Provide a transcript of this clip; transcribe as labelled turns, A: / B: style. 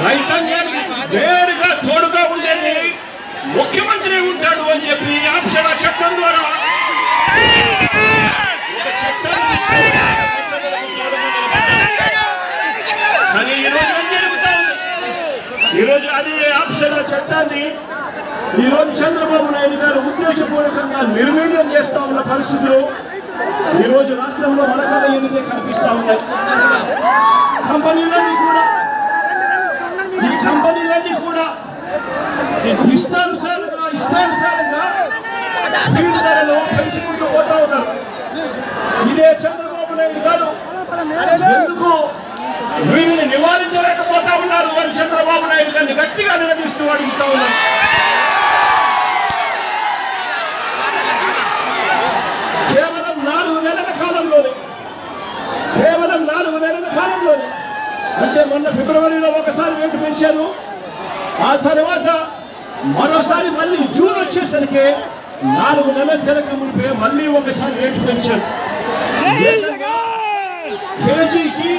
A: రైతాంగానికి నేరుగా తోడుగా ఉండేది ముఖ్యమంత్రి ఉంటాడు అని చెప్పి ఆప్షన్ చట్టం ద్వారా కానీ ఈరోజు అదే ఆప్షన్ చట్టాన్ని ఈరోజు చంద్రబాబు నాయుడు గారు ఉద్దేశపూర్వకంగా నిర్వీర్యం చేస్తా ఉన్న పరిస్థితులు ఈరోజు రాష్ట్రంలో వరకల ఎన్నికే కనిపిస్తా ఉన్నాయి. కంపెనీలన్నీ కూడా ఇష్టానుసారంగా ఫీల్డ్ ధరలు పెంచుకుంటూ పోతా ఉన్నారు. ఇదే చంద్రబాబు నాయుడు గారు ఎందుకు వీరిని నివారించలేకపోతా ఉన్నారు అని చంద్రబాబు నాయుడు గారిని గట్టిగా నిలదీస్తూ అడుగుతా ఉన్నారు. కేవలం 4 నెలల కాలంలోనే అంటే మొన్న ఫిబ్రవరిలో ఒకసారి రేటు పెంచారు. ఆ తర్వాత మరోసారి మళ్ళీ జూన్ వచ్చేసరికి 4 నెలల తిరగ మునిపే మళ్ళీ ఒకసారి రేటు పెంచారు. కేజీకి